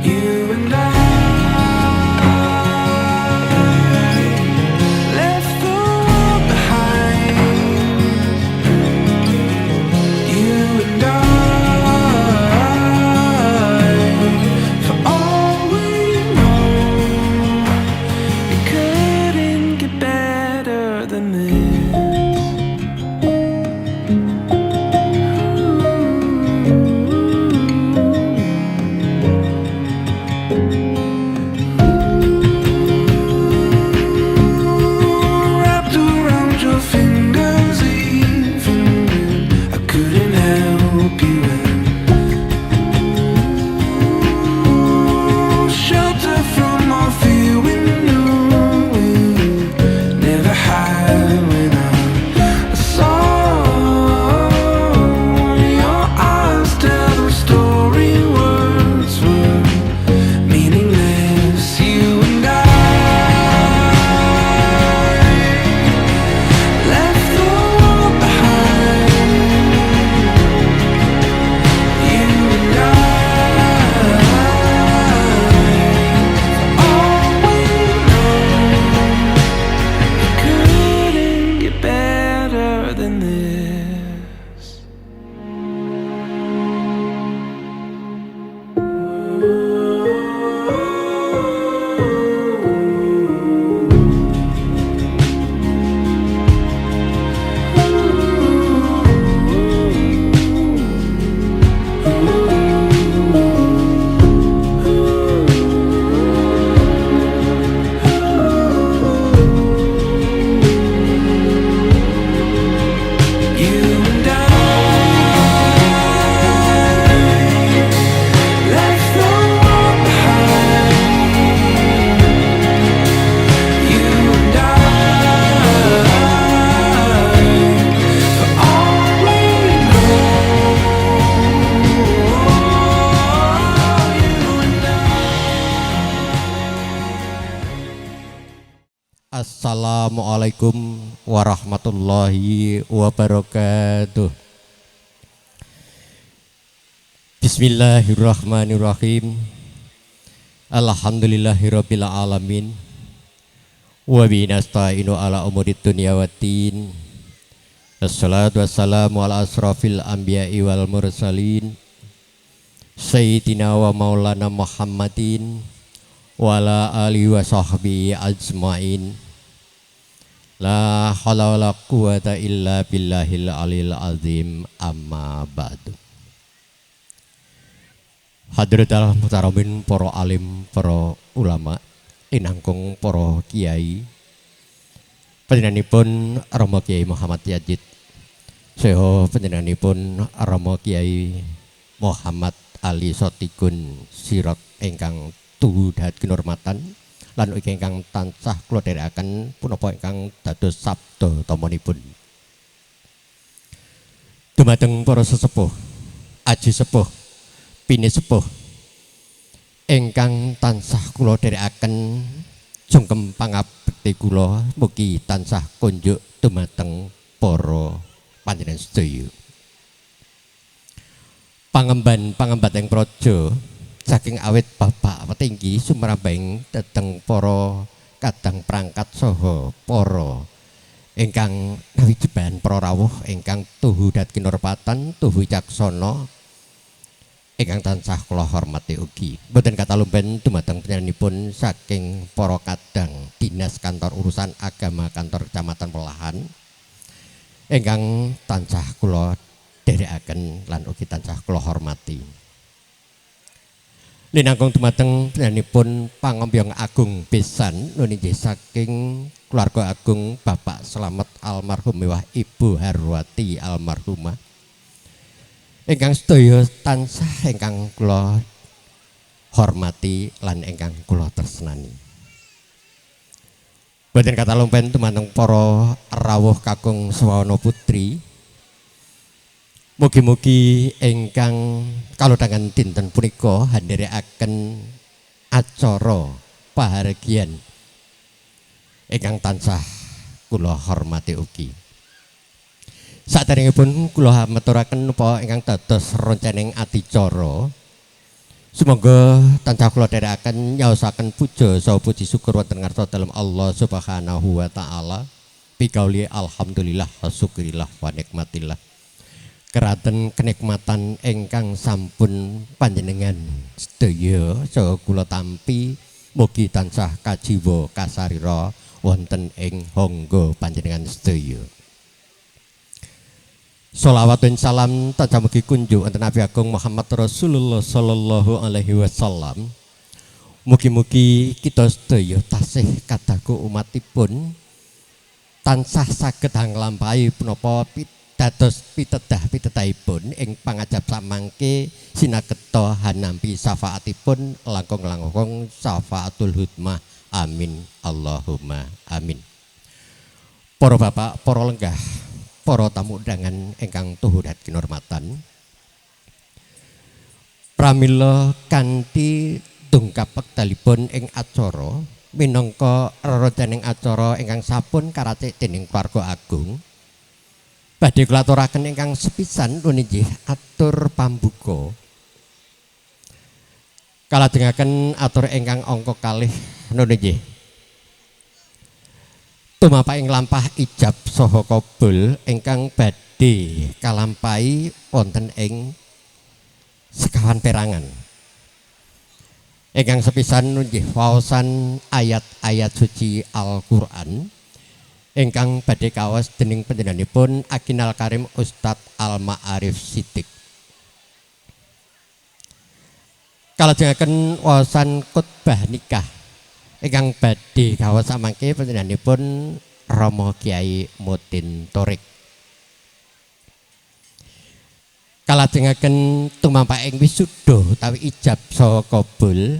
You and I left the world behind. You and I, for all we know, it couldn't get better than this. Wrapped around your fingers, even when I couldn't help you. And shelter from all fear we knew we never had. When I saw your eyes tell the story, words were meaningless. You and I left the world behind. You and I, all we know, it couldn't get better than this. You and I left the world behind. You and I, for all we know, you and I. Assalamualaikum warahmatullahi wabarakatuh. Bismillahirrahmanirrahim. Alhamdulillahirabbil alamin. Wa bihi nasta'inu ala umurid dunya waddin. Wassalatu wassalamu ala asrafil anbiya'i wal mursalin. Sayyidina wa maulana Muhammadin wa ala alihi wa sahbihi ajmain. La haula wala quwata illa billahil alil azim, amma ba'du. Hadratal muhtaramin, para alim, para ulama, inangkung para kiai. Panjenenganipun Rama Kiai Muhammad Yazid, saha panjenenganipun Rama Kiai Muhammad Ali Sotigun Sirot ingkang tuhu dahat kinurmatan lan ugi ingkang tansah kula dherekaken punapa ingkang dados sabda tamanipun. Dumateng para sesepuh, aji sepuh, pini sepuh ingkang tansah kula dherekaken jungkem pangabekti kula mugi tansah kunjuk dumateng para panjenengan sedaya. Pangemban ing praja saking awit Bapak Petinggi sumrambing dhateng para kadang prangkat saha para ingkang nawijeban para rawuh ingkang tuhu dahat kinurmatan, tuhu wicaksana ingkang tansah kula hormati ugi. Mboten katalumpen dumateng panjenenganipun saking para kadang dinas kantor urusan agama kantor Kecamatan Pelahan ingkang tansah kula dherekaken lan ugi tansah kula hormati. Linangkung dumateng panjenenganipun Pangombyong Agung Besan nuninggih saking keluarga agung Bapak Slamet almarhum miwah Ibu Harwati almarhumah ingkang sedaya tansah ingkang kula hormati lan ingkang kula tresnani. Boten katalumpen dumateng para rawuh kakung swawana putri. Mugi-mugi ingkang kalodhangan dinten punika handherekaken acara pahargyan ingkang tansah kula hormati ugi. Saderengipun kula maturaken napa ingkang dados roncening adicara Semoga tansah kula dherekaken nyaosaken puja saha puji syukur wonten ngarsa dalem Allah Subhanahu wa taala. Pikauli alhamdulillah wa syukurillah wa nikmatillah. Keraten kenikmatan ingkang sampun panjenengan sedaya saha kula tampi mugi tansah kajiwa kasarira wonten ing hangga panjenengan sedaya. Sholawat dan salam tansah mugi kunjuk wonten Nabi Agung Muhammad Rasulullah sallallahu alaihi wasallam. Mugi-mugi kita sedaya tasih kadaku umatipun tansah saged nglampahi punapa dados pitedah-pitetahipun ing pangajab samangke sinageta hanampi syafaatipun langkung-langkung syafaatul hudmah. Amin Allahumma amin. Para bapak, para lenggah, para tamu undangan ingkang tuhurat kinurmatan, pramila kanthi tungkap wektalipun ing acara minangka rerojaning acara ingkang sampun karacik dening keluarga agung, badhe kula aturaken ingkang sepisan nggih atur pambuka. Kalajengaken atur ingkang angka kalih nggih. Tumapaking lampah ijab saha kabul ingkang badhe kalampahi wonten ing sekawan perangan. Ingkang sepisan nggih waosan ayat-ayat suci Al-Qur'an ingkang badhe kawas dening panjenenganipun Akinal Karim Ustadz Al-Ma'arif Siddiq. Kalajengaken waosan khotbah nikah ingkang badhe kawas samangke panjenenganipun Rama Kiai Mutin Thorik. Kalajengaken tumampaking wisuda utawi ijab saha kabul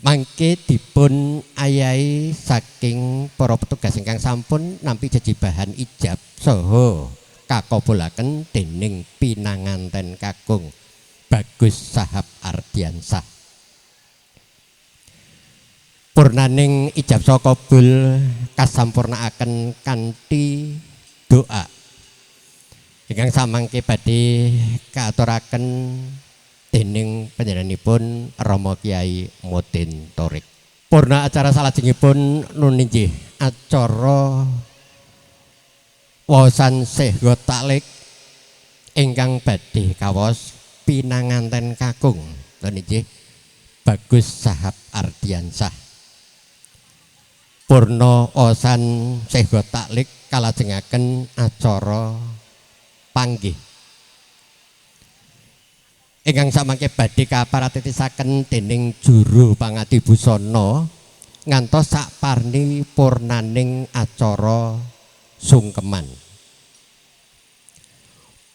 mangke dipun ayahi saking para petugas ingkang sampun nampi jejibahan ijab saha kakabulaken dening pinanganten kakung Bagus Sahab Ardiansah. Purnaning ijab saha kabul kasampurnaaken kanthi doa ingkang samangke badhe kaaturaken dening panjenenganipun Rama Kiai Mutin Thorik. Purna acara salajengipun nuninggih acara waosan sehga taklik ingkang badhe kawas pinanganten kakung nuninggih Bagus Sahab Ardiansah. Purna waosan sehga taklik kalajengaken acara panggih ingkang samangke badhe kaparatitisaken dening juru pangadi busana ngantos sakparni purnaning acara sungkeman.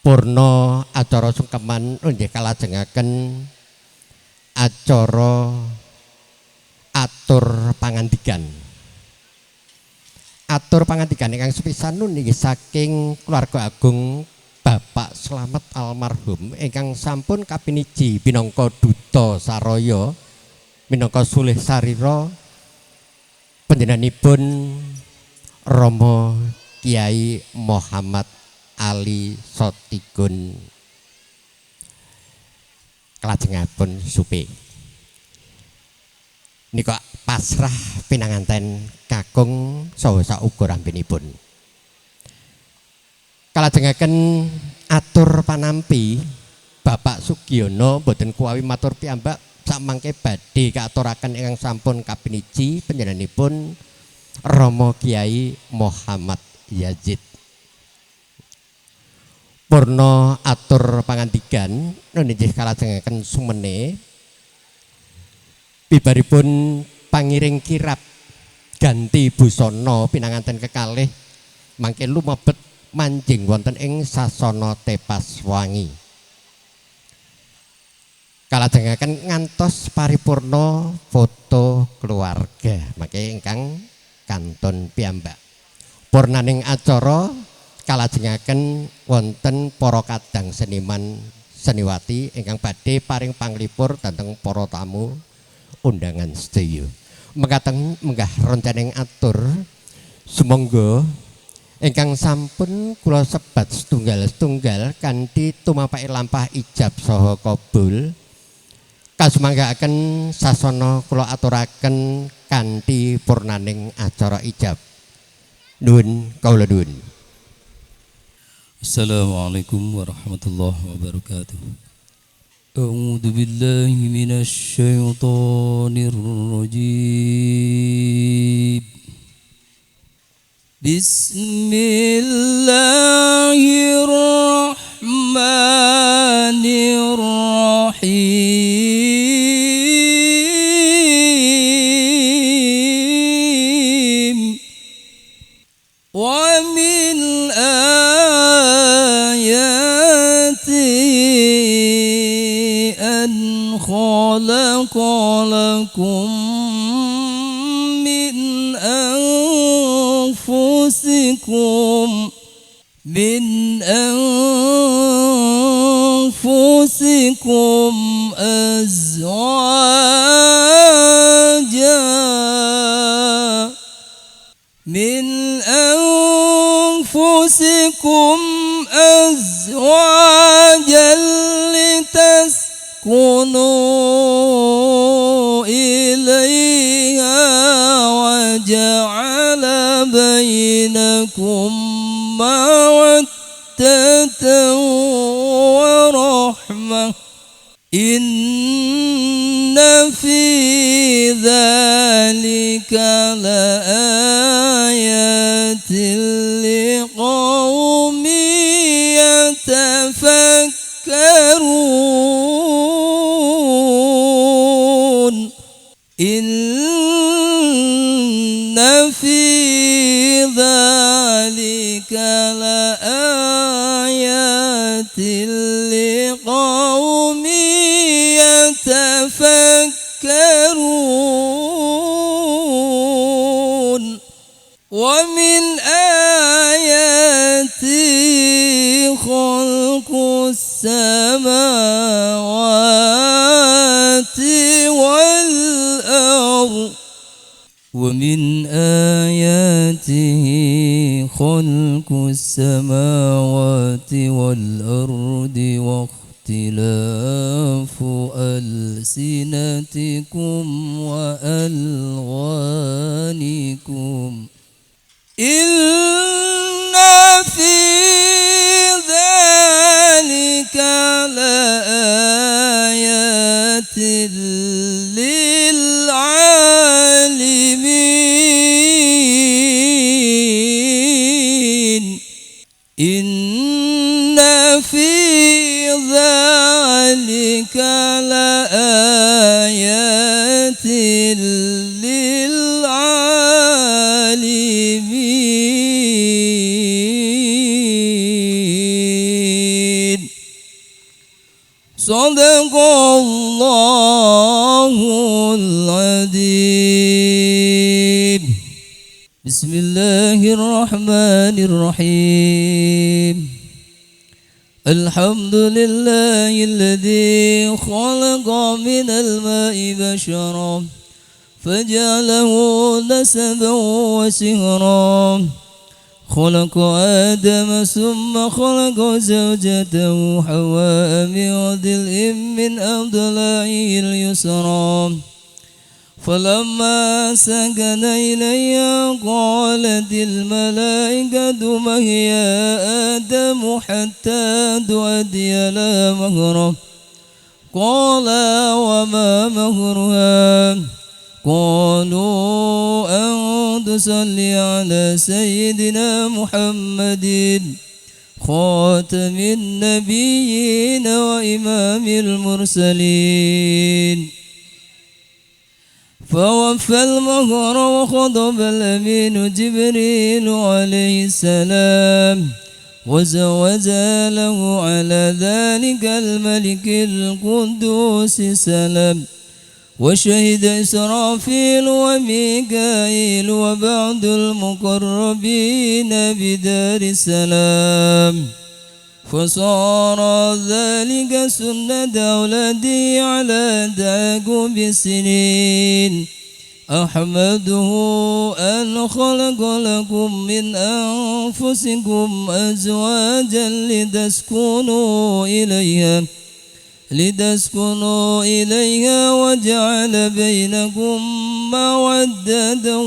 Purna acara sungkeman nggih kalajengaken acara atur pangandikan. Atur pangandikan ingkang sepisan nggih saking keluarga agung Bapak Slamet almarhum ingkang sampun kapiniji minangka duta saraya minangka sulih sarira panjenenganipun Rama Kiai Muhammad Ali Sotigun kalajengipun supe nika pasrah pinanganten kakung saha sauga rampinipun. Kalajengaken atur panampi Bapak Sugiono boten kuwawi matur piyambak samangke badhe kaaturaken ingkang sampun kapiniji panjenenganipun Rama Kiai Muhammad Yazid. Purna atur pangandikan nggih kalajengaken sumene bibaripun pangiring kirap ganti busana pinanganten kekalih mangke lumebet manjing wonten ing sasana Tepas Wangi. Kalajengaken ngantos paripurna foto keluarga mangke ingkang kantun piyambak. Purnaning acara kalajengaken wonten para kadang seniman seniwati ingkang badhe paring panglipur dhateng para tamu undangan sedaya. Mekaten menggah roncaning atur sumangga ingkang sampun kula sebat setunggal-setunggal kanthi tumapake lampah ijab saha kabul kasumanggaken sasana kula aturaken kanthi purnaning acara ijab. Nuwun kawula nuwun. Assalamualaikum warahmatullahi wabarakatuh. A'udzu billahi minasy syaithanir rajim. Bismillahirrahmanirrahim. Wa min ayati an khalaqa lakum من أنفسكم أزواجا لتسكنوا إليها وجعل بينكم مودة ورحمة إن في ذلك لآيات لقوم يتفكرون إن في ذلك لآيات لقوم يتفكرون ومن آياته خلق السماوات والأرض ومن آياته خلق السماوات والأرض واختلاف ألسنتكم وألوانكم إن في ذلك لآيات للعالمين إن في ذلك لآيات للعالمين صدق الله العظيم بسم الله الرحمن الرحيم الحمد لله الذي خلق من الماء بشرا فجعله نسبا وسهرا خلق آدم ثم خلق زوجته حواء من ضلع من أضلاعه اليسرى فلما سكن إليها قالت الملائكة ما هي آدم حتى تؤدي لها مهرا قال وما مهرها قالوا أن تصلي على سيدنا محمد خاتم النبيين وإمام المرسلين فوفى المهر وخطب الأمين جبريل عليه السلام وزوج له على ذلك الملك القدوس السلام وشهد إسرافيل وميكائيل وبعض المقربين بدار السلام فصار ذلك سنة أولادي على تعقب السنين أحمده أن خلق لكم من أنفسكم أزواجا لتسكنوا إليها لتسكنوا إليها وجعل بينكم مودة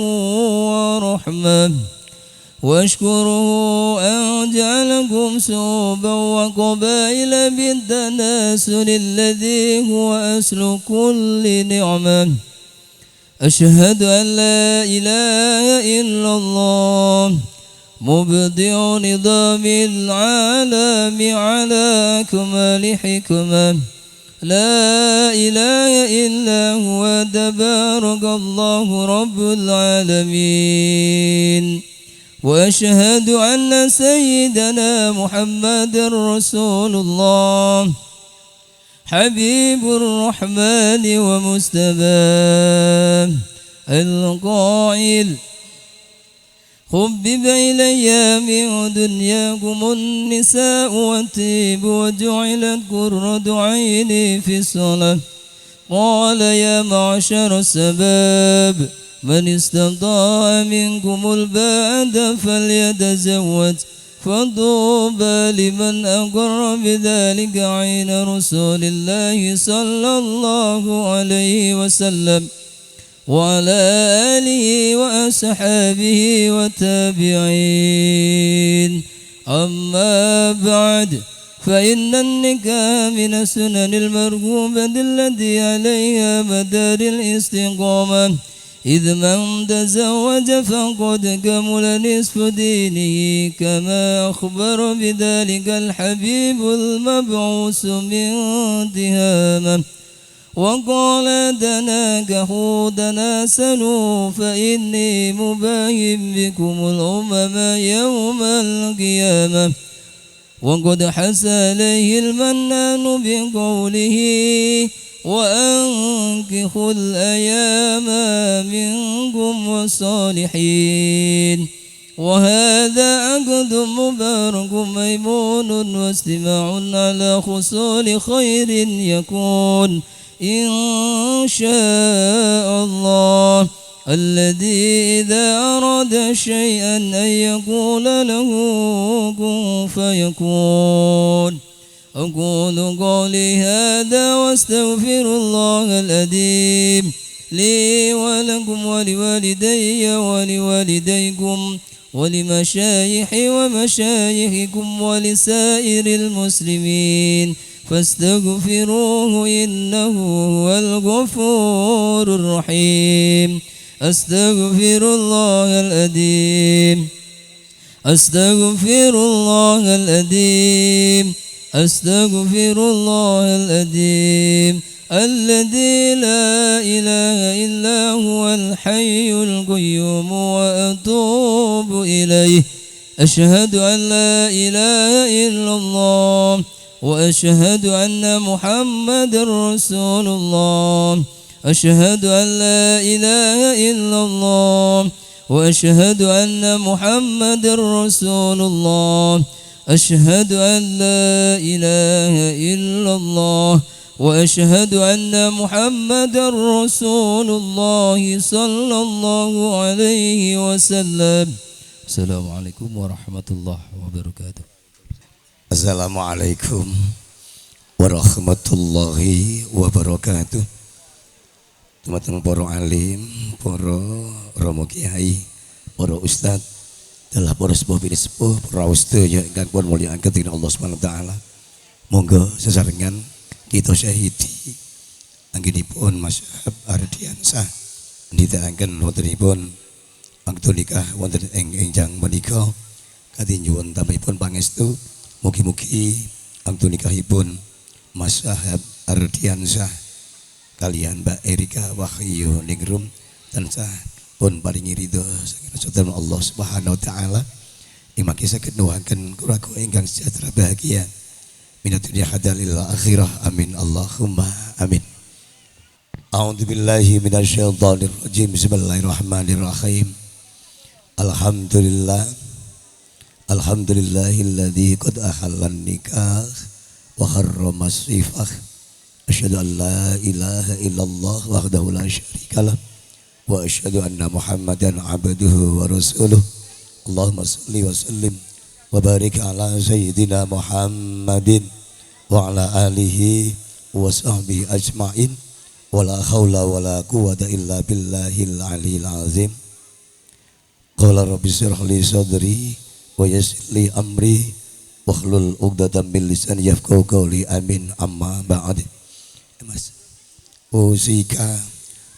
ورحمة واشكروا أن جعلكم شعوبا وقبائل بالتناسل الذي هو أصل كل نعمة أشهد أن لا إله إلا الله مبدع نظام العالم على أكمل حكمة لا إله إلا هو تبارك الله رب العالمين وأشهد أن سيدنا محمد رسول الله حبيب الرحمن ومجتباه القائل حبب إلي من دنياكم النساء والطيب وجعلت قرة عيني في الصلاة قال يا معشر الشباب من استطاع منكم الباءة فليتزوج فطوبى لمن أقر بذلك عين رسول الله صلى الله عليه وسلم وعلى آله وأصحابه والتابعين أما بعد فإن النكاح من السنن المرغوبة التي عليها مدار الاستقامة إذ من تزوج فقد كمل نصف دينه كما أخبر بذلك الحبيب المبعوث من تهامه وقال تناكحوا تناسلوا فإني مباين بكم الأمم يوم القيامة وقد حث عليه المنان بقوله وأنكحوا الأيام منكم والصالحين وهذا عقد مبارك ميمون واستماع على خصال خير يكون إن شاء الله الذي إذا أراد شيئا أن يقول له كن فيكون أقول قولي هذا واستغفر الله العظيم لي ولكم ولوالدي ولوالديكم ولمشايخي ومشايخكم ولسائر المسلمين فاستغفروه إنه هو الغفور الرحيم أستغفر الله العظيم أستغفر الله العظيم أستغفر الله العظيم الذي لا إله إلا هو الحي القيوم وأتوب إليه أشهد أن لا إله إلا الله وأشهد أن محمد رسول الله أشهد أن لا إله إلا الله وأشهد أن محمد رسول الله أشهد أن لا إله إلا الله وأشهد أن محمد رسول الله صلى الله عليه وسلم السلام عليكم ورحمة الله وبركاته. Assalamualaikum warahmatullahi wabarakatuh. Teman-teman para alim, para romo kiai, para ustad, telah para sepuh bini sepuh, para ustaz yang ingkang pun mulia ketina Allah Subhanahu wa taala. Monggo sesarengan kita syahidi anggenipun masyhab Ardiansah nindakaken wontenipun akad nikah wonten ing enjang menika katinjuan tampipun pangestu. Mugi-mugi akad nikahipun masyhab Ardiansah kalian Mbak Erika Wahyu Ningrum tansah pun paringi ridho saking Allah Subhanahu wa taala imaki saged nuwuhaken kuraku ingkang sejahtera bahagia minat dunya hadalil akhirah amin Allahumma amin. A'udzu billahi minasyaitonir rajim. Bismillahirrahmanirrahim. Alhamdulillahilladzi qad ahallan nikah wa harrama sifah. Asyhadu an la ilaha illallah wahdahu la syarikalah wa asyhadu anna Muhammadan abduhu wa rasuluh. Allahumma shalli wa sallim wa barik ala sayyidina Muhammadin wa ala alihi wa sahbihi ajmain. Wala haula wala quwata illa billahil aliyil azim. Qala rabbi shrah li sadri wa yassir li amri wahlul 'uqdatam min lisani yafqahu qawli. Amin. Amma ba'd. Mas usika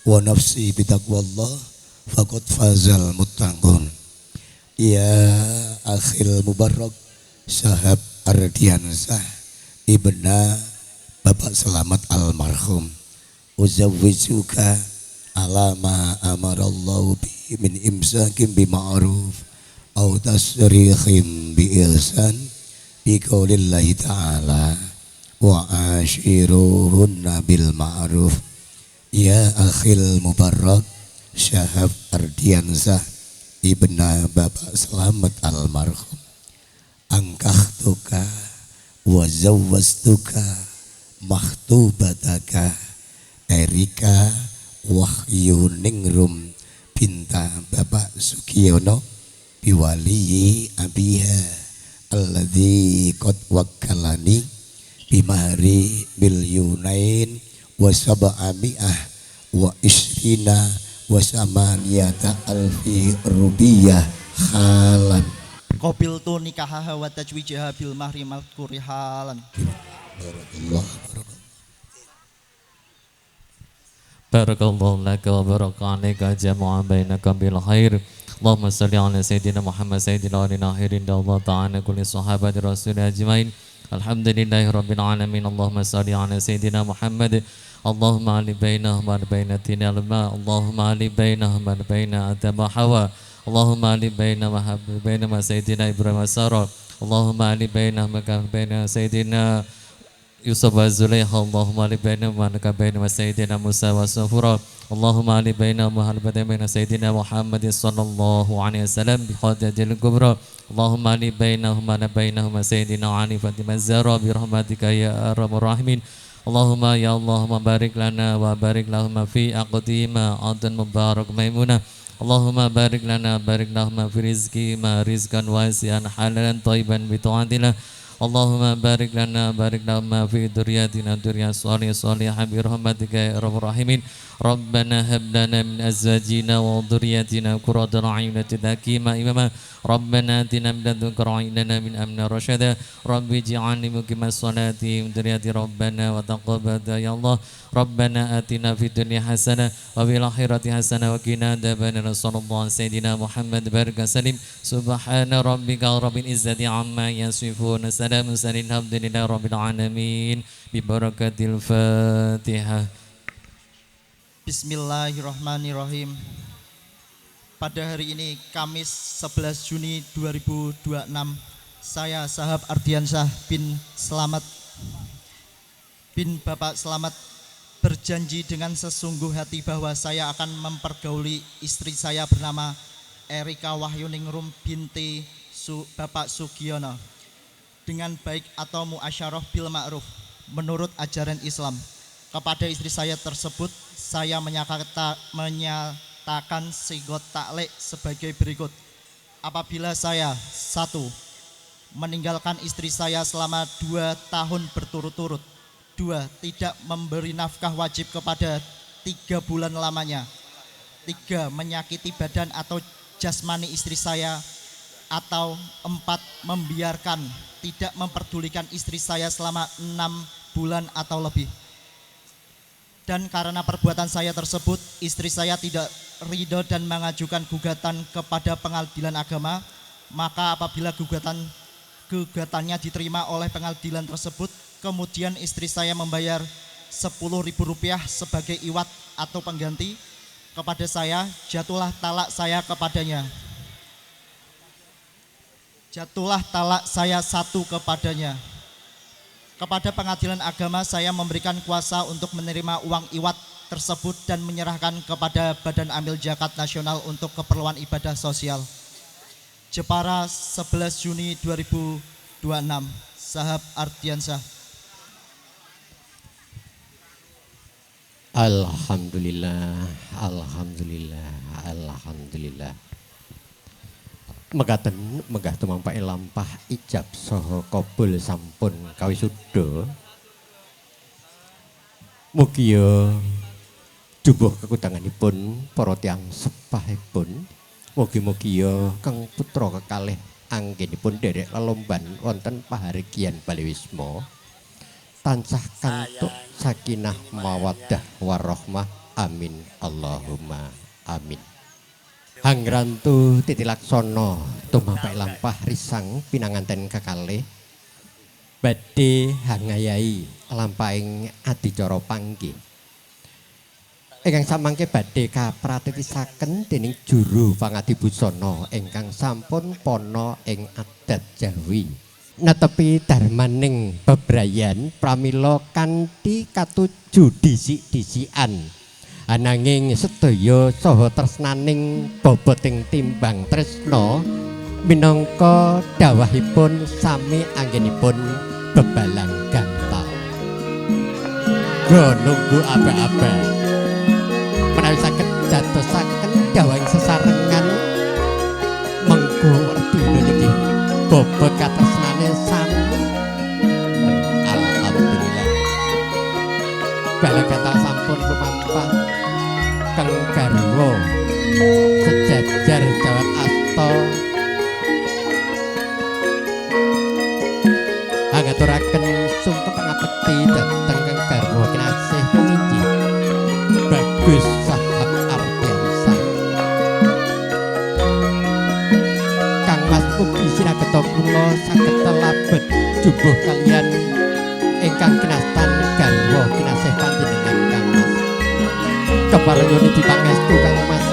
wa nafsi bitaqwallah faqad fazal muttaqun. Ya akhil mubarak Syahab Ardiansah ibna Bapak Selamat almarhum. Uzawwijuka ala ma amarallahu bi min imsakin bi ma'ruf au tasrihim bi ihsan bi qaulillahi ta'ala wa ashiruhunna bil ma'ruf. Ya akhil mubarak Syahab Ardiansah ibna Bapak Selamat almarhum. Angkahtuka wa zawwastuka mahtubataka Erika Wahyu Ningrum binta Bapak Sugiono biwali abiha alladzi qad wakkalani bimahri milyunain wa sab'ami'ah wa isrina wa samaniyata alfi rubiyah halan. Qabil tu nikahaha wa tajwijaha bil mahri madhkuri halan. Barakallahu laka wa baraka alaika jama'an bainaka bil khair. Allahumma salli ala sayyidina Muhammad sayyidina alina akhirin da Allah ta'ala kulli sahabati rasul ajmain. Alhamdulillahi rabbil alamin. Allahumma salli ala sayyidina Muhammad. Allahumma ali bainahum wa baina tinal ma. Allahumma ali bainahum wa baina adama hawa. Allahumma ali baina ma sayyidina Ibrahim Asara. Allahumma ali bainahum wa baina sayyidina Yusuf wa Zulaikha. Allahumma ali bainahum wa baina sayyidina Musa wa Safura. Allahumma ali bainahum wa baina sayyidina Muhammad sallallahu alaihi wasallam bi khadatil kubra. Allahumma ali bainahum wa bainahum sayyidina Ali Fatimah Zahra bi rahmatika ya arhamar rahimin. Allahumma ya Allahumma barik lana wa barik lahum fi aqdima adan mubarak maimunah. Allahumma barik lana barik lahum fi rizqi ma rizqan wasi'an halalan thayyiban bi ta'atillah. Allahumma barik lana barik lahum fi dzurriyyatina dzurriyyah shalihah bi rahmatika ya arhamar rahimin. Rabbana hab lana min azwajina wa dzurriyyatina qurrata a'yun waj'alna imama. Rabbana atina min ladunka rahmatan min amna rasyada. Rabbi ij'alni muqimas sholati wa dzurriyyati rabbana wa taqabbal ya Allah. Rabbana atina fid dunya hasanah wa fil akhirati hasanah wa qina adzabannar. Sallallahu sayyidina Muhammad baraka salim. Subhana rabbika rabbil izzati amma yasifun. Salamun alhamdulillahi rabbil alamin. Bi barakatil Fatihah. Bismillahirrahmanirrahim. Pada hari ini Kamis 11 Juni 2026, saya Syahab Ardiansah bin Selamat bin Bapak Selamat berjanji dengan sesungguh hati bahwa saya akan mempergauli istri saya bernama Erika Wahyuningrum binti Bapak Sugiono dengan baik atau muasyarah bil ma'ruf menurut ajaran Islam. Kepada istri saya tersebut saya menyatakan sigot taklek sebagai berikut. Apabila saya 1. meninggalkan istri saya selama 2 tahun berturut-turut. 2. tidak memberi nafkah wajib kepada 3 bulan lamanya. 3. menyakiti badan atau jasmani istri saya. Atau 4. membiarkan, tidak memperdulikan istri saya selama 6 bulan atau lebih. Dan karena perbuatan saya tersebut, istri saya tidak ridho dan mengajukan gugatan kepada pengadilan agama. Maka apabila gugatannya diterima oleh pengadilan tersebut, kemudian istri saya membayar Rp10.000 sebagai iwat atau pengganti kepada saya, jatuhlah talak saya kepadanya. Jatuhlah talak saya 1 kepadanya. Kepada pengadilan agama saya memberikan kuasa untuk menerima uang iwat tersebut dan menyerahkan kepada Badan Amil Zakat Nasional untuk keperluan ibadah sosial. Jepara 11 Juni 2026. Syahab Ardiansah. Alhamdulillah, alhamdulillah, alhamdulillah. Megah tumampak lampah ijab saha kabul sampun kawisuda. Mugi ya jumbuh kekudanganipun para tiyang sepahipun. Mugi-mugi ya kang putra kekalih anggenipun derek lelomban wonten pahargyan Baliwisma tansah kantuk sakinah mawaddah warahmah. Amin Allahumma amin. Hangrantu titilaksana tumapak lampah risang pinanganten kekalih badhe hangayai lampahing adicara panggih ingkang samangke badhe kapratitisaken dening juru pangadibusana ingkang sampun pono ing adat Jawi netepi darmaning bebrayan pramila kanthi katuju disik-disikan ananging sedaya saha tresnaning boboting timbang tresna minangka dawahipun sami anggenipun bebalang gantal. Go nunggu apa-apa. Menawi saged dadosaken dawahing sesarengan mengko werdi niki bobot katresnane sami. Alhamdulillah. Balang gantal sampun lumampah kang garwa sejajar jawat asta ngaturaken sungkep ngapeti dhateng kang garwa kinasih panginjih Bagus Sahab Ardiansa Kang Mas ugi sinageta kula saged telabet jumbuh kaliyan ingkang kinastan garwa kinasih panjenengan Kang Mas keparengipun dipangestu Kang Mas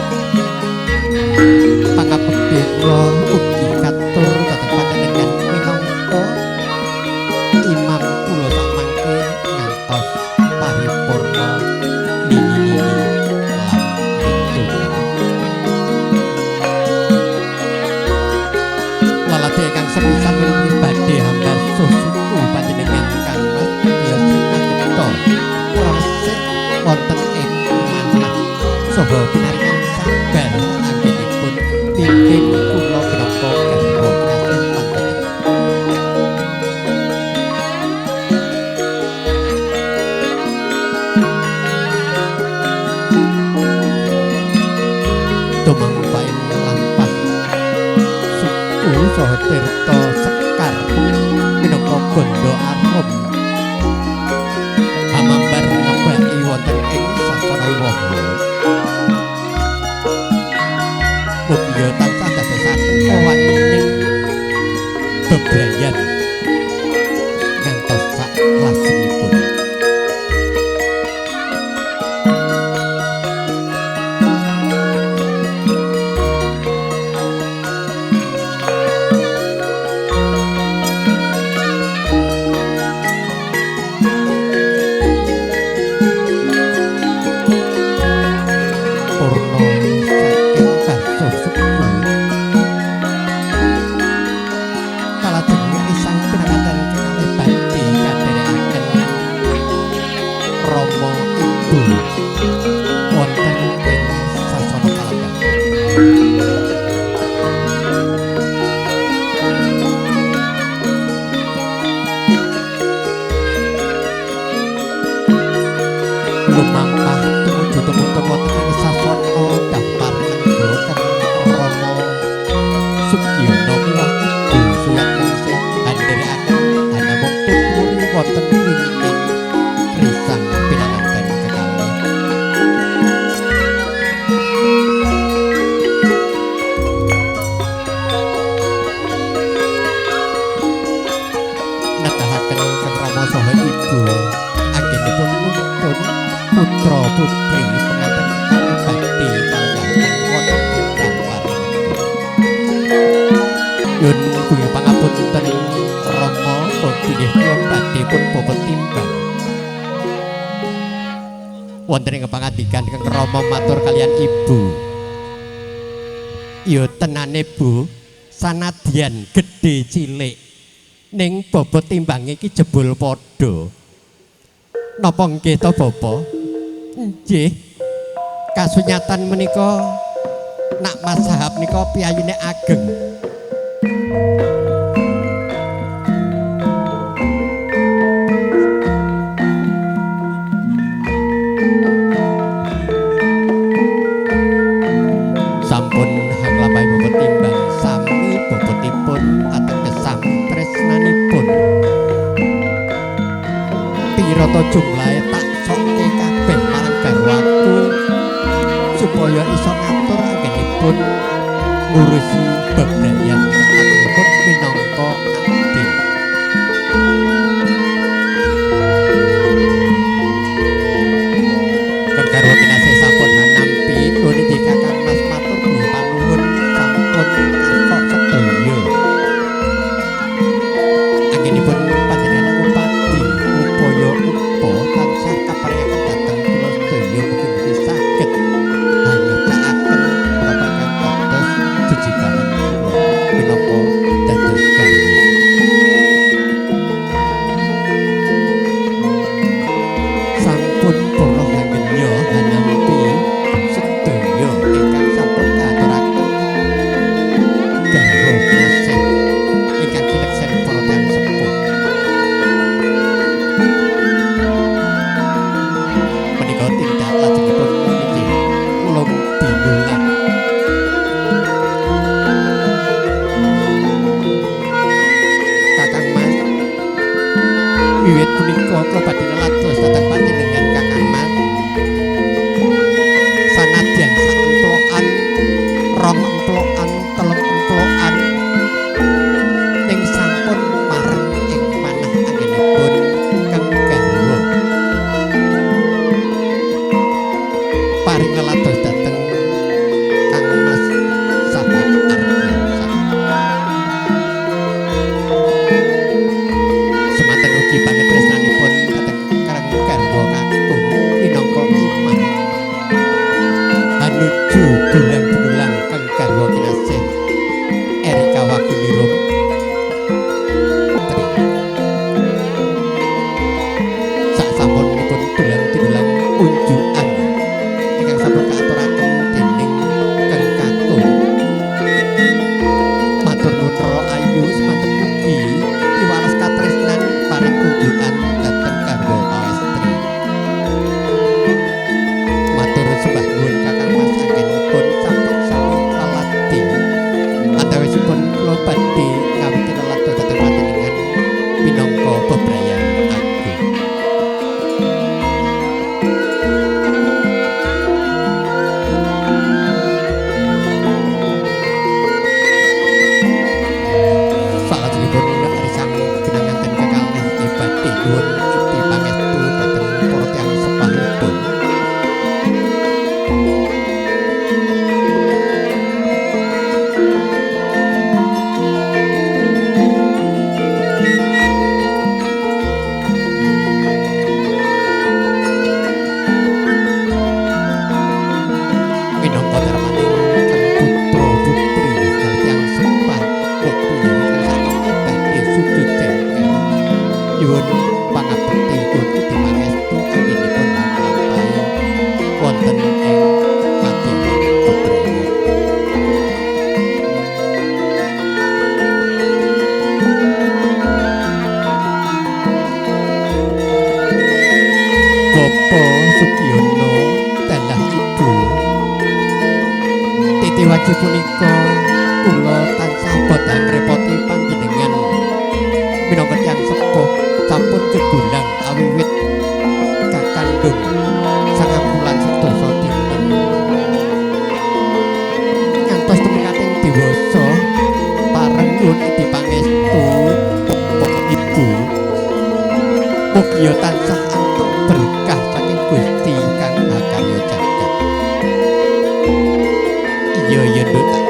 pangabekti kula ugi katur dhateng panjenengan minangka imam kula sak mangke ngantos paripurna nini-nini lan itu lalate kang sepisan menika badhe hamba susuku panjenengan Kang Mas ya sinageta resik wonten ing manah saha pinaringan sabar anggenipun pimpin kula minangka garwa kinasih panjenengan. Tumampaing lampah suku saha tirta sekar minangka bondo arum hamambar ngebaki wonten ing sasana waha mugi tansah dadosaken kawaning bebrayan ngantos sak lajengipun. Purna saking basuh suku kalajeng isang pinanganten kekalih badhe kadherekaken Rama Ibu wonten ing sasana kalenggan. Lumampah tumuju tumutun wonten ing sasana dampar nenggo kang Rama Sugiono miwah Ibu Suyat Ningsih handherekaken hanamung tuturi wonten wingking risang pinanganten kekalih. Nedahaken Kang Rama saha Ibu anggenipun nuntun putra putri penganten kekalih badhe kalenggahan wonten ing dampar nenggo. Yun kuwi pangapunten Rama bilih kula badhe pun bobot timbang wonten ing pangandikan Kang Rama matur kaliyan Ibu. Ya tenane Bu, sanadyan gedhe cilik ning bobot timbange iki jebul padha. Napa nggih to Bapak? Nggih. Kasunyatan menika nak Mas Sahab nika piyayune ageng. Tata jumlahe tak sokke kabeh marang garwaku supaya iso ngatur anggenipun ngurusi bebrayan saklajengipun minangka abdi. Garwa kinasih sampun nampi nuwun inggih Kakang Mas matur nuwun panuwun sampun kok sedaya. Anggenipun panjenengan upadi upaya upa tansah kaparingaken dhateng kula sedaya mugi-mugi saged hanyutaken babagan dados jejibahan kula minangka dados garwa. Sampun para hangenya hanampi sedaya ingkang sampun katuraken garwa kinasih ingkang kineksen para tiyang sepuh. Menika tindak lajengipun inggih ulung dinulang. Kakang Mas, wiwit punika kula badhe lelados dhateng panjenengan Kakang Mas. Sanadyan sak emplokan, rong emplokan, telung emplokan ning sampun marang ing manah anggenipun Kang Garwa. Paring lelados dhateng Kang Mas sahabat Ardiansa. Semanten ugi pangetresnanipun dhateng Kang Garwa kakung minangka imam. Hanuju dulang-dulang Kang Garwa kinasih Erika Wagulirum. Sak sampunipun dulang-dulang unjukan ingkang sampun kaaturaken dening Kang Kakung. Matur nuwun Rara Ayu semanten ugi piwales katresnan paring unjukan dhateng Garwa Pawestri. Matur sembah nuwun Kakang Mas anggenipun sampun sami lalati. Antawisipun kula badhe ngawiti lelados dhateng panjenengan minangka bebrayan agung. Salajengipun arisan pinanganten kekalih nggih badhe nuwun iti pangestu dhateng para tiyang sepahipun. Minangka darmaning Kang putra putri kaliyan sepah putri ingkang sampun badhe sujud jengkel nyuwun pangabekti kula iti pangestu anggenipun nglampahi wonten ing kadyangan bebrayan. Bapak Sugiono dalah ibu titi wajib punika kula tansah boten ngrepoti panjenengan minangka tiyang sepuh sampun kegulang awiwit kakandung 9 dinten ngantos tumekating dewasa pareng nyuwun iti pangestu Bapak Ibu mugi tansah antuk berkah saking Gusti Kang Hakarya Jagat. Iya Nduk tak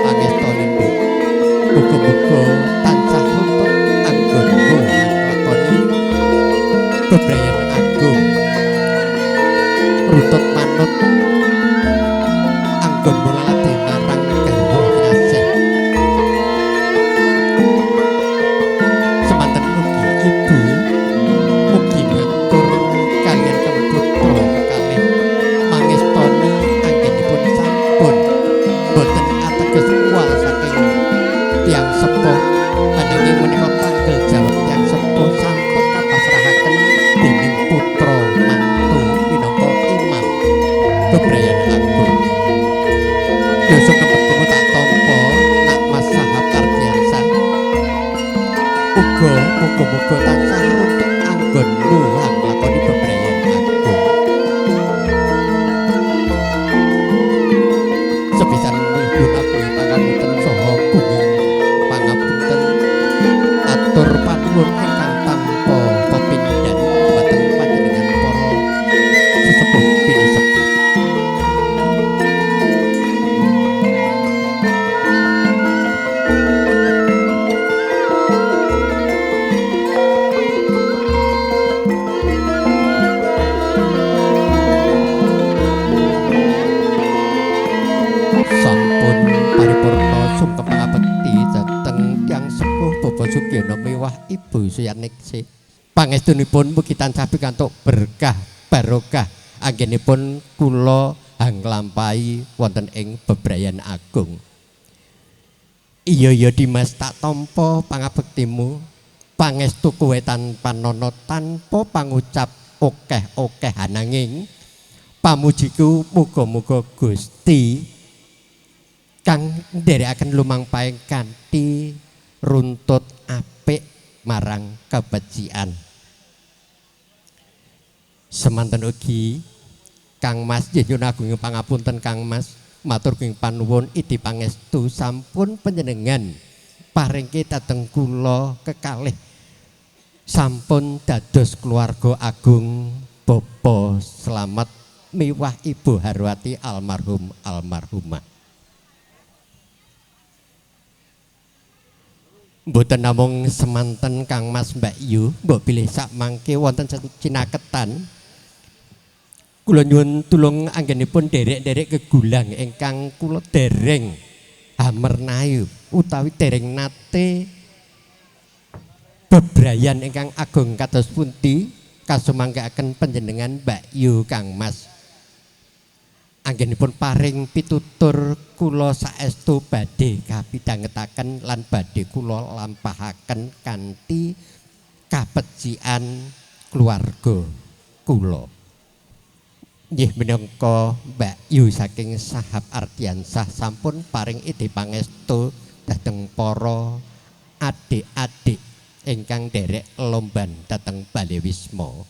miwah Ibu Suyaningsih. Pangestunipun mugi tansah pikantuk berkah barokah anggenipun kula hanglampahi wonten ing bebrayan agung. Iya ya Dimas tak tampa pangabektimu, pangestu kowe tanpa nono tanpa pangucap okeh-okeh ananging pamujiku muga-muga Gusti kang nderekaken lumampaing kanthi runtut apik marang kabecikan. Semanten ugi Kang Mas nyuwun agung pangapunten Kang Mas, matur kenging panuwun idi pangestu sampun panjenengan paringke dhateng kula kekalih sampun dados keluarga agung Bapa Slamet miwah Ibu Harwati almarhum almarhumah. Mboten namung semanten Kang Mas Mbak Yu, mbok bilih sak mangke wonten cinaketan kula nyuwun tulung anggenipun derek-derek kegulang ingkang kula dereng hamernayu utawi dereng nate bebrayan ingkang agung kados pundi kasumangkaken panjenengan Mbak Yu Kang Mas. Anggenipun paring pitutur kula saestu badhe kapidhangetaken lan badhe kula lampahaken kanthi kabecikan keluarga kula. Nggih minangka Mbak Yu saking Sahab Ardiansah sampun paring ide pangestu dhateng para adik-adik ingkang derek lomban dhateng Balewisma.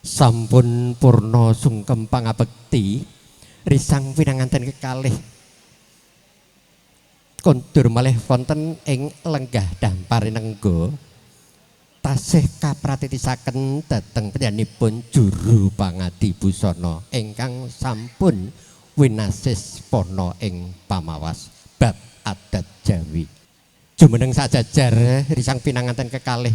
Sampun purna sungkem pangabekti risang pinanganten kekalih kondur malih wonten ing lenggah dampar nenggo tasih kapratitisaken dhateng panjenenganipun juru pangadi busana ingkang sampun winasis pono ing pamawas bab adat Jawi. Jumeneng sajajar risang pinanganten kekalih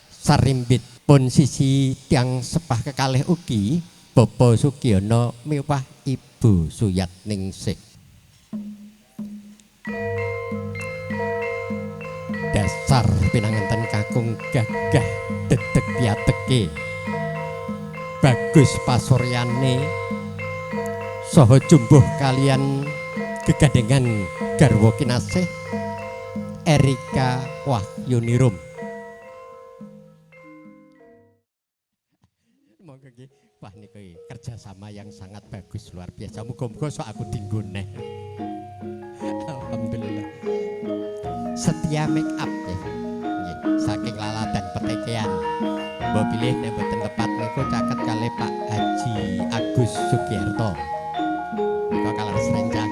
sarimbit pun sisi tiang sepah kekalih ugi Bapak Sugiono miwah Ibu Suyaningsih. Dasar pinanganten kakung gagah dedeg piateke bagus pasuryane saha jumbuh kalian gegadengan garwa kinasih Erika Wahyunirum. Monggo nggih. Wah niku kerjasama yang sangat bagus luar biasa. Muga-muga sok aku dinggo neh. Alhamdulillah. Setia make up ya. Nggih, saking laladan petekean. Mbok pilih nek mboten tepat niku caket kalih Pak Haji Agus Sugierto. Niku kalar serencang.